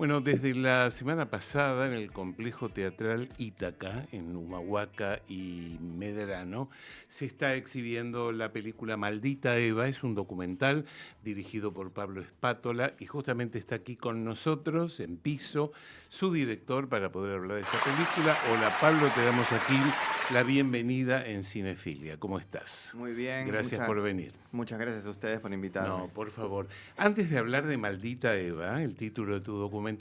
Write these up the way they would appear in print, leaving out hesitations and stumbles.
Bueno, desde la semana pasada en el complejo teatral Ítaca, en Humahuaca y Medrano, se está exhibiendo la película Maldita Eva. Es un documental dirigido por Pablo Espátola y justamente está aquí con nosotros en piso su director para poder hablar de esta película. Hola Pablo, te damos aquí la bienvenida en Cinefilia. ¿Cómo estás? Muy bien, Gracias por venir. muchas gracias a ustedes por invitarme. No, por favor. Antes de hablar de Maldita Eva, el título de tu documental,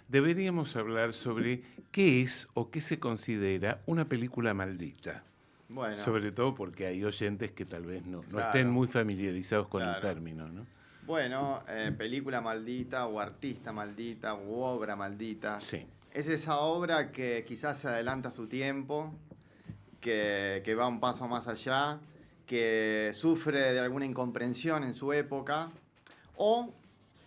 deberíamos hablar sobre qué es o qué se considera una película maldita. Bueno, Sobre todo porque hay oyentes que tal vez no estén claro, muy familiarizados con el claro. término, ¿no? Bueno, película maldita o artista maldita u obra maldita. Sí. Es esa obra que quizás se adelanta a su tiempo, que va un paso más allá, que sufre de alguna incomprensión en su época, o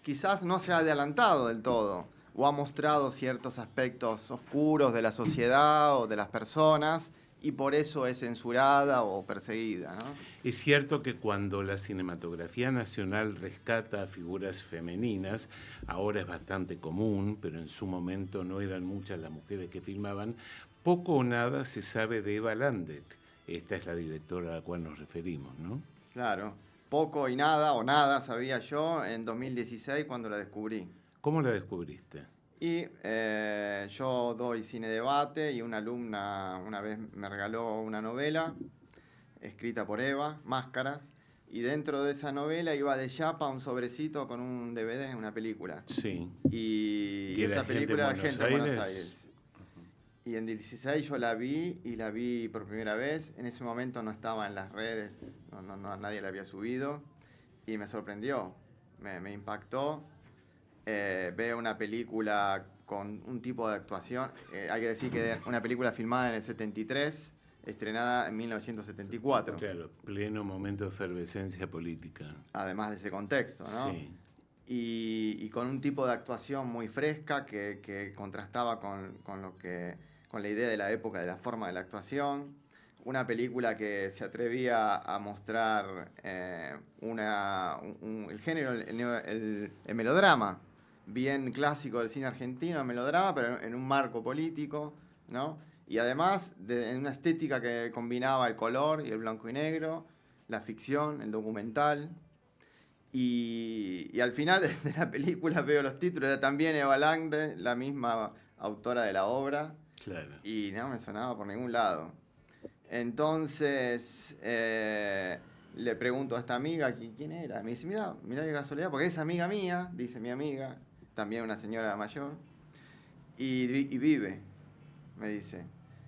quizás no se ha adelantado del todo, o ha mostrado ciertos aspectos oscuros de la sociedad o de las personas, y por eso es censurada o perseguida, ¿no? Es cierto que cuando la cinematografía nacional rescata a figuras femeninas, ahora es bastante común, pero en su momento no eran muchas las mujeres que filmaban, poco o nada se sabe de Eva Landek. Esta es la directora a la cual nos referimos, ¿no? Claro, poco y nada o nada sabía yo en 2016 cuando la descubrí. ¿Cómo la descubriste? Y yo doy cine debate y una alumna una vez me regaló una novela escrita por Eva, Máscaras, y dentro de esa novela iba de chapa un sobrecito con un DVD, una película. Sí. Y ¿Y era esa gente en película era Buenos Gente en Buenos Aires? Aires. Y en 16 yo la vi y la vi por primera vez. En ese momento no estaba en las redes, nadie la había subido. Y me sorprendió, me impactó. Veo una película con un tipo de actuación. Hay que decir que una película filmada en el 73, estrenada en 1974. Claro, pleno momento de efervescencia política. Además de ese contexto, ¿no? Sí. Y con un tipo de actuación muy fresca que contrastaba con lo con la idea de la época, de la forma de la actuación. Una película que se atrevía a mostrar el género, el melodrama, bien clásico del cine argentino, el melodrama, pero en un marco político, ¿no? Y además en una estética que combinaba el color y el blanco y negro, la ficción, el documental. Y al final de la película veo los títulos, era también Eva Lande, la misma autora de la obra, Claro. y no me sonaba por ningún lado. Entonces le pregunto a esta amiga quién era. Me dice, mira qué casualidad, porque es amiga mía, dice mi amiga, también una señora mayor, y vive, me dice.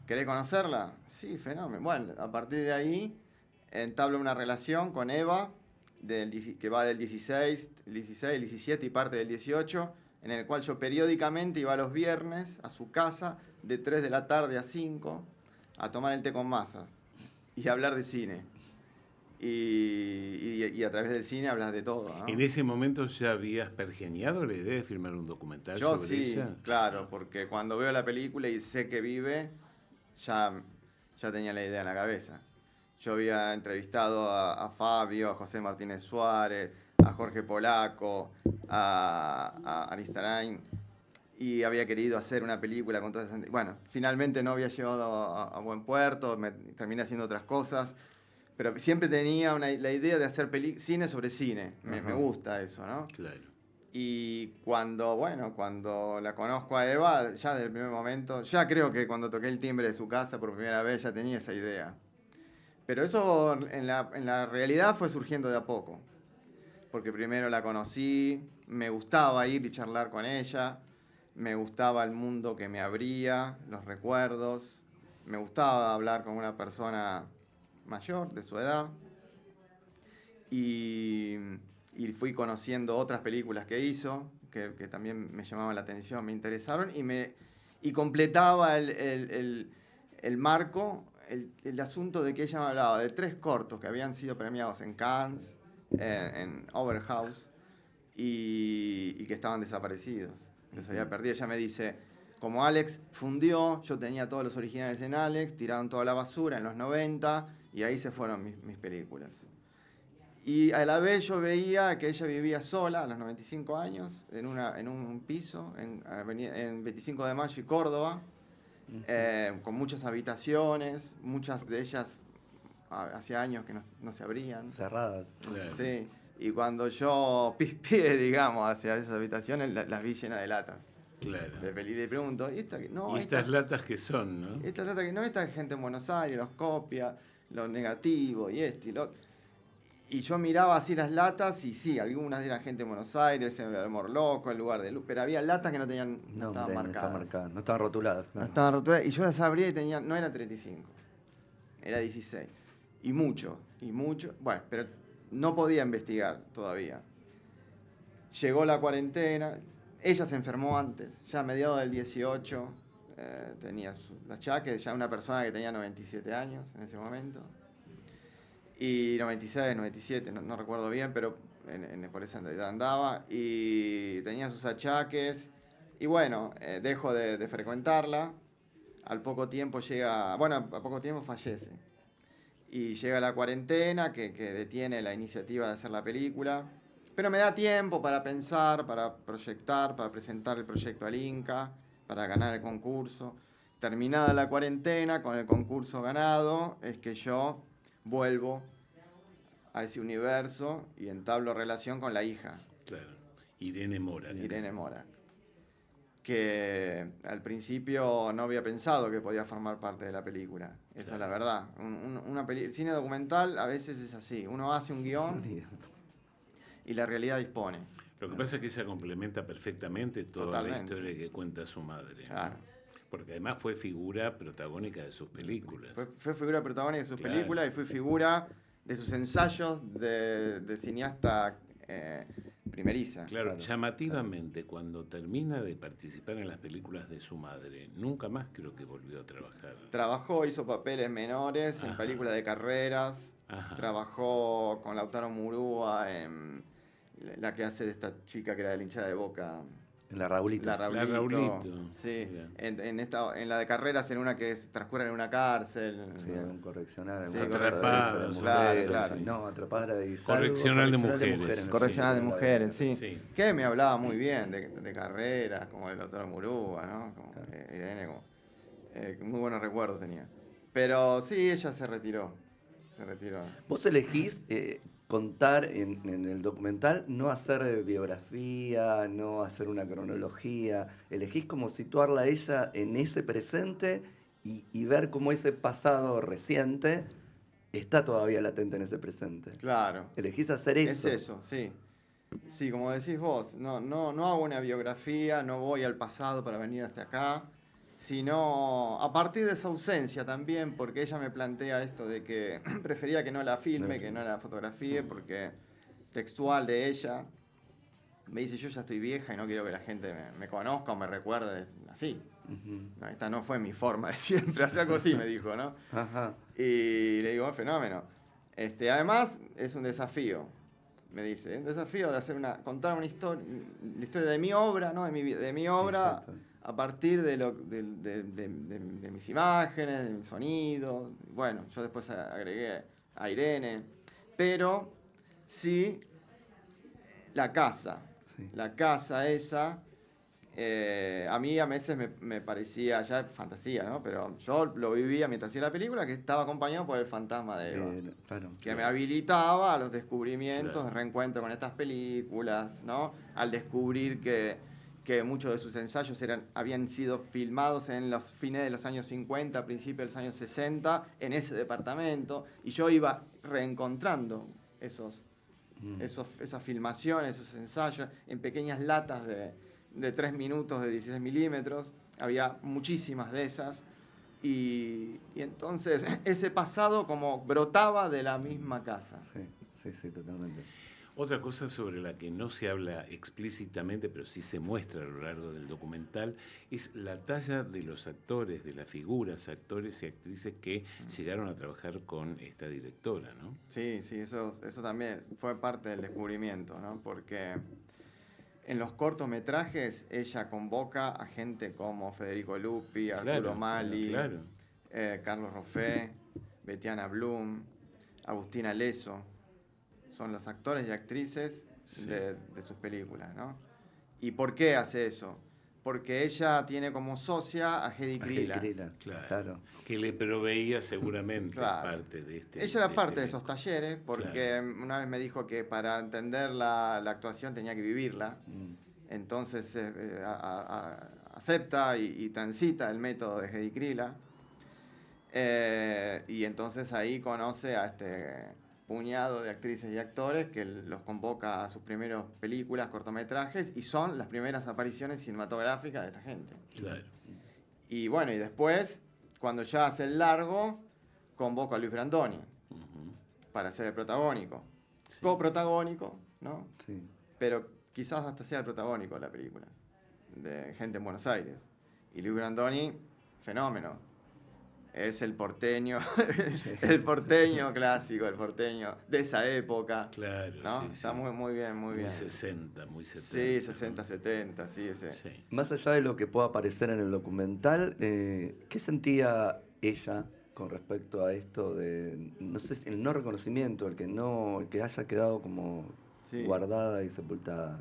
¿Querés conocerla? Sí, fenómeno. Bueno, a partir de ahí entablo una relación con Eva, que va del 16, 17 y parte del 18, en el cual yo periódicamente iba los viernes a su casa de 3 de la tarde a 5 a tomar el té con masas y a hablar de cine. Y a través del cine hablas de todo, ¿En ¿no? ese momento ya habías pergeniado la idea de filmar un documental Yo sobre sí, ella? claro, Ajá. porque cuando veo la película y sé que vive, ya, ya tenía la idea en la cabeza. Yo había entrevistado a Fabio, a José Martínez Suárez, a Jorge Polaco, a Aristarain, y había querido hacer una película con todas esas... Bueno, finalmente no había llevado a buen puerto, terminé haciendo otras cosas, pero siempre tenía la idea de hacer cine sobre cine. Me Ajá. gusta eso, ¿no? Claro. Y cuando la conozco a Eva, ya desde el primer momento, ya creo que cuando toqué el timbre de su casa por primera vez ya tenía esa idea. Pero eso en la realidad fue surgiendo de a poco. Porque primero la conocí, me gustaba ir y charlar con ella, me gustaba el mundo que me abría, los recuerdos, me gustaba hablar con una persona mayor de su edad y, y fui conociendo otras películas que hizo que también me llamaban la atención, me interesaron y completaba el marco, el asunto de que ella me hablaba de 3 cortos que habían sido premiados en Cannes, en Overhouse, y que estaban desaparecidos, que se había perdido. Ella me dice, como Alex fundió, yo tenía todos los originales en Alex, tiraron toda la basura en los 90 y ahí se fueron mis películas. Y a la vez yo veía que ella vivía sola a los 95 años en un piso en 25 de Mayo y Córdoba, con muchas habitaciones, muchas de ellas hacía años que no se abrían. Cerradas. Claro. Sí, y cuando yo pispié, digamos, hacia esas habitaciones, las vi llenas de latas. Claro. Y le pregunto, ¿y esta? No, ¿Y estas latas que son, no? esta lata que no, esta gente en Buenos Aires los copia, lo negativo y esto y lo. Y yo miraba así las latas y sí, algunas eran gente en Buenos Aires, en el Morloco, en lugar de luz, pero había latas que no tenían, no estaban marcadas. No estaban rotuladas. No Claro. estaban rotuladas. Y yo las abría y tenía, no era 35, era 16. Y mucho. Bueno, pero no podía investigar todavía. Llegó la cuarentena, ella se enfermó antes, ya a mediados del 18, tenía la achaques, ya una persona que tenía 97 años en ese momento. Y 96, 97, no recuerdo bien, pero por esa edad andaba. Y tenía sus achaques. Y bueno, dejo de frecuentarla. Al poco tiempo a poco tiempo fallece. Y llega la cuarentena que detiene la iniciativa de hacer la película. Pero me da tiempo para pensar, para proyectar, para presentar el proyecto al Inca, para ganar el concurso. Terminada la cuarentena, con el concurso ganado, es que yo vuelvo a ese universo y entablo relación con la hija. Claro. Irene Mora. Irene Mora. Que al principio no había pensado que podía formar parte de la película. Eso claro. Es la verdad. El cine documental a veces es así. Uno hace un guión y la realidad dispone. Lo que pasa es que se complementa perfectamente toda la historia que cuenta su madre. Claro. Porque además fue figura protagónica de sus películas. Fue figura protagónica de sus películas y fue figura de sus ensayos de cineasta primeriza. Claro, llamativamente, cuando termina de participar en las películas de su madre, nunca más creo que volvió a trabajar. Trabajó, hizo papeles menores en películas de carreras. Trabajó con Lautaro Murúa en la que hace de esta chica que era de la hinchada de Boca. La Raulito. La Raulito. Sí, en la de carreras, en una que transcurre en una cárcel. Sí, un correccional. Sí, Atrapada. Claro. No, Atrapada de Correccional de mujeres. Correccional de mujeres, sí. Que me hablaba muy bien de carreras, como el doctor Murúa, ¿no? Irene, muy buenos recuerdos tenía. Pero sí, ella se retiró. Vos elegís contar en el documental, no hacer biografía, no hacer una cronología, elegís como situarla a ella en ese presente y ver cómo ese pasado reciente está todavía latente en ese presente. Claro. Elegís hacer eso. Es eso, sí. Sí, como decís vos, no hago una biografía, no voy al pasado para venir hasta acá, sino a partir de esa ausencia también, porque ella me plantea esto de que prefería que no la filme, que no la fotografíe, porque textual de ella, me dice, yo ya estoy vieja y no quiero que la gente me conozca o me recuerde así. No, esta no fue mi forma de siempre, hace algo así, me dijo, ¿no? Y le digo, fenómeno. Además, es un desafío, me dice, un desafío de contar una historia, la historia de mi obra, ¿no? De mi obra. Exacto. A partir de mis imágenes, de mis sonidos. Bueno, yo después agregué a Irene. Pero sí, la casa. Sí. La casa esa, a mí a veces me parecía, ya fantasía, ¿no? Pero yo lo vivía mientras hacía la película, que estaba acompañado por el fantasma de Eva. Que me habilitaba a los descubrimientos, el reencuentro con estas películas, ¿no? Al descubrir que muchos de sus ensayos habían sido filmados en los fines de los años 50, principios de los años 60, en ese departamento, y yo iba reencontrando esas filmaciones, esos ensayos, en pequeñas latas de 3 minutos de 16 milímetros, había muchísimas de esas, y entonces ese pasado como brotaba de la misma casa. Sí, totalmente. Otra cosa sobre la que no se habla explícitamente, pero sí se muestra a lo largo del documental, es la talla de los actores, de las figuras, actores y actrices que llegaron a trabajar con esta directora, ¿no? Sí, eso también fue parte del descubrimiento, ¿no? Porque en los cortometrajes ella convoca a gente como Federico Lupi, Arturo Mali, Carlos Roffé, Betiana Blum, Agustina Leso. son los actores y actrices Sí. de sus películas, ¿no? ¿Y por qué hace eso? Porque ella tiene como socia a Heidi Krila. Claro. Que le proveía seguramente Claro. parte de este. Ella era de parte este de esos elenco. talleres porque una vez me dijo que para entender la actuación tenía que vivirla. Entonces acepta y transita el método de Heidi Krila. Y entonces ahí conoce a este puñado de actrices y actores que los convoca a sus primeros películas, cortometrajes, y son las primeras apariciones cinematográficas de esta gente. Claro. Y bueno, y después, cuando ya hace el largo, convoca a Luis Brandoni Ujú. para ser el protagónico. Sí. Coprotagónico, ¿no? Sí. Pero quizás hasta sea el protagónico de la película, de Gente en Buenos Aires. Y Luis Brandoni, fenómeno. Es el porteño, el porteño clásico, el porteño de esa época. Claro, ¿no? sí, Está sí. muy bien, muy bien. 60, muy 70. Sí, 60, 70, sí, ese. Sí. Más allá de lo que pueda aparecer en el documental, ¿qué sentía ella con respecto a esto de, no sé, si el no reconocimiento, el que haya quedado como Sí. guardada y sepultada?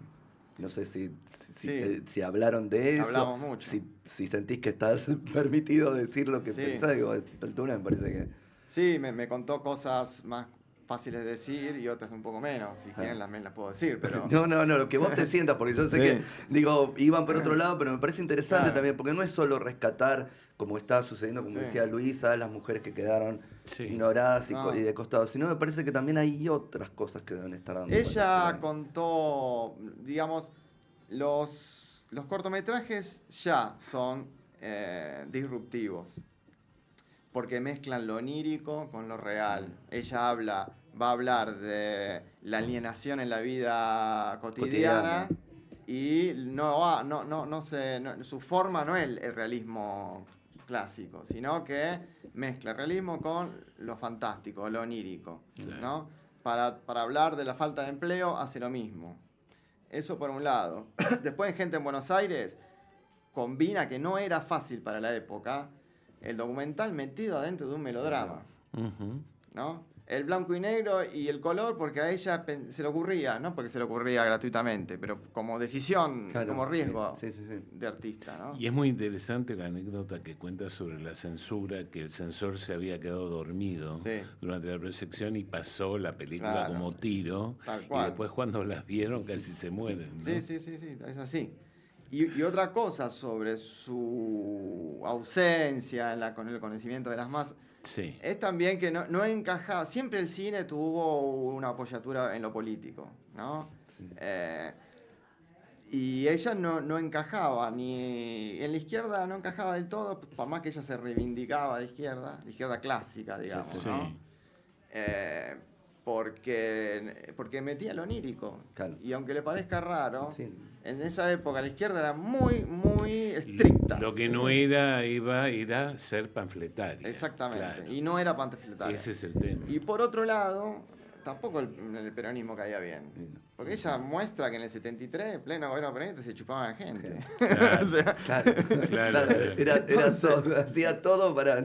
No sé si Sí. si hablaron de eso, Hablamos mucho. si sentís que estás permitido decir lo que Sí. pensás. Digo, a esta altura me parece que... Sí, me contó cosas más fáciles de decir y otras un poco menos. Si quieren, también las puedo decir, pero... No, lo que vos te sientas, porque yo sé Sí. que, digo, iban por otro lado, pero me parece interesante Claro. también, porque no es solo rescatar, como está sucediendo, como Sí. decía Luisa, las mujeres que quedaron Sí. ignoradas No. y de costado, sino me parece que también hay otras cosas que deben estar dando vueltas por Ella ahí. contó, digamos, los cortometrajes ya son disruptivos, porque mezclan lo onírico con lo real. Ella va a hablar de la alienación en la vida cotidiana, y su forma no es el realismo clásico, sino que mezcla realismo con lo fantástico, lo onírico, Claro. ¿no? Para hablar de la falta de empleo hace lo mismo. Eso por un lado. Después en Gente en Buenos Aires combina, que no era fácil para la época, el documental metido adentro de un melodrama, Ujú. ¿no? El blanco y negro y el color porque a ella se le ocurría, no porque se le ocurría gratuitamente, pero como decisión, Claro, como riesgo sí. de artista, ¿no? Y es muy interesante la anécdota que cuenta sobre la censura, que el censor se había quedado dormido Sí. durante la proyección y pasó la película Claro. como tiro. Tal Y cual. después cuando las vieron casi se mueren, ¿no? Sí, es así. Y otra cosa sobre su ausencia con el conocimiento de las masas, Sí. es también que no encajaba. Siempre el cine tuvo una apoyatura en lo político, ¿no? Sí. Y ella no encajaba, ni en la izquierda no encajaba del todo, por más que ella se reivindicaba de izquierda clásica, digamos, Sí. ¿no? Porque metía lo onírico. Claro. Y aunque le parezca raro, Sí. en esa época la izquierda era muy estricta. Lo que no era ser panfletaria. Exactamente. Claro. Y no era panfletaria. Ese es el tema. Y por otro lado, tampoco el peronismo caía bien. Porque ella muestra que en el 73, en pleno gobierno peronista, se chupaban gente. Claro. O sea, Claro. Era todo, hacía todo para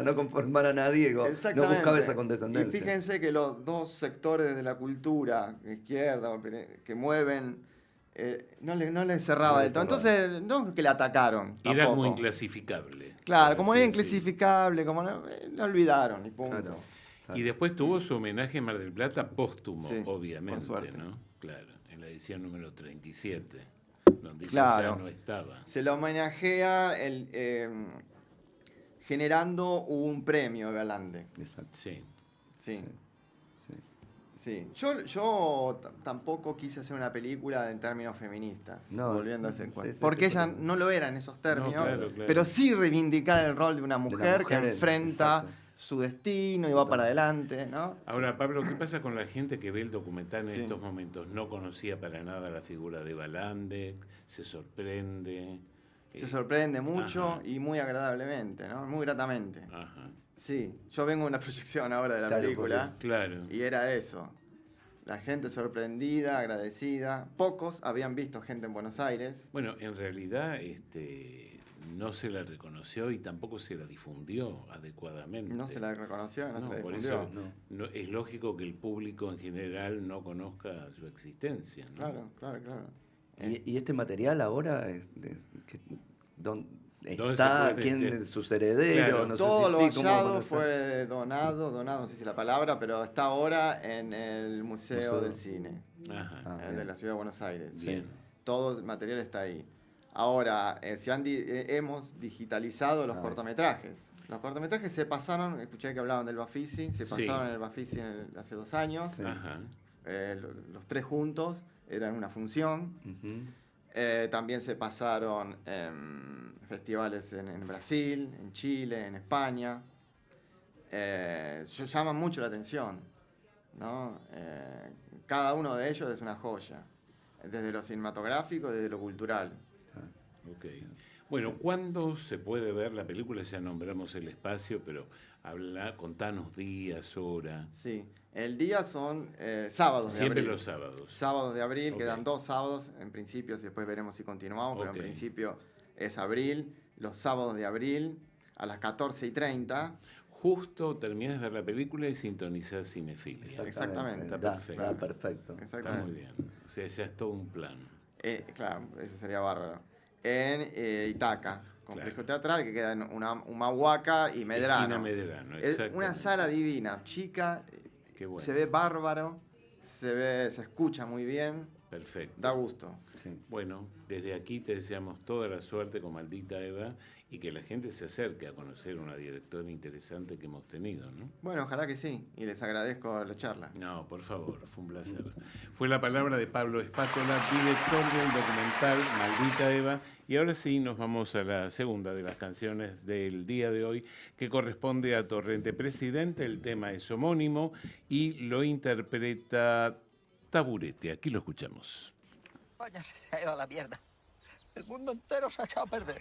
no conformar a nadie, no exactamente. buscaba esa Y condescendencia. fíjense que los dos sectores de la cultura, izquierda, que mueven, no le cerraba del todo. Entonces, no es que la atacaron. Era como tampoco. inclasificable. Claro, por como así era decirlo. inclasificable, como la olvidaron y punto. Claro. Y después tuvo su homenaje en Mar del Plata póstumo, Sí, obviamente, por suerte. ¿no? Claro, en la edición número 37, donde Claro. ella ya no estaba. Se la homenajea generando un premio Galande. Exacto. Sí. Sí. Sí. Sí. Yo tampoco quise hacer una película en términos feministas, No, volviendo a ese sí, cuento. sí, Porque sí, ella por eso. no lo era en esos términos, claro. pero sí reivindicar el rol de una mujer, que enfrenta exacto. su destino y va para adelante, ¿no? Ahora, Pablo, ¿qué pasa con la gente que ve el documental en Sí. estos momentos? No conocía para nada la figura de Balande, se sorprende. Se sorprende mucho Ajá. y muy agradablemente, ¿no? Muy gratamente. Ajá. Sí, yo vengo de una proyección ahora de la Claro, película porque Claro. y era eso. La gente sorprendida, agradecida. Pocos habían visto Gente en Buenos Aires. Bueno, en realidad no se la reconoció y tampoco se la difundió adecuadamente. No se la reconoció, no se la por difundió. eso es lógico que el público en general no conozca su existencia, ¿no? Claro, claro, claro. ¿Y este material ahora dónde ¿Dónde está? se puede ¿Quién este- es sus herederos? Claro, No Todo sé lo si sí, ¿cómo hallado conocer? fue donado, no sé si la palabra, pero está ahora en el Museo Museo. del Cine, Ajá, Ah, de bien. la Ciudad de Buenos Aires. bien. Todo el material está ahí. Ahora, hemos digitalizado los Ah, cortometrajes. Los cortometrajes se pasaron, escuché que hablaban del Bafisi, se Sí. pasaron en el Bafisi hace 2 años. Sí. Ajá. Los 3 juntos, eran una función. Ujú. También se pasaron festivales en Brasil, en Chile, en España. Llaman mucho la atención, ¿no? Cada uno de ellos es una joya, desde lo cinematográfico, desde lo cultural. Ok. Bueno, ¿cuándo se puede ver la película? Ya nombramos el espacio, pero contanos días, hora. Sí, el día son sábados de Siempre abril. los sábados. Sábados de abril, Ok. quedan 2 sábados, en principio, después veremos si continuamos, pero Ok. en principio es abril, los sábados de abril a las 14:30. Justo terminas de ver la película y sintonizas Cinefilia. Exactamente. Está Da perfecto. perfecto. Está Exactamente. muy bien. O sea, ya es todo un plan. Claro, eso sería bárbaro. En Itaca, complejo Claro. teatral que queda en Humahuaca y Medrano. Esquina Medrano, Es exactamente. una sala divina, chica, Qué bueno. se ve bárbaro, se escucha muy bien, Perfecto. da gusto. Sí. Bueno, desde aquí te deseamos toda la suerte con Maldita Eva y que la gente se acerque a conocer una directora interesante que hemos tenido, ¿no? Bueno, ojalá que sí, y les agradezco la charla. No, por favor, fue un placer. Fue la palabra de Pablo Espátola, director del documental Maldita Eva. Y ahora sí nos vamos a la segunda de las canciones del día de hoy, que corresponde a Torrente Presidente. El tema es homónimo y lo interpreta Taburete. Aquí lo escuchamos. Vaya, se ha ido a la mierda. El mundo entero se ha echado a perder.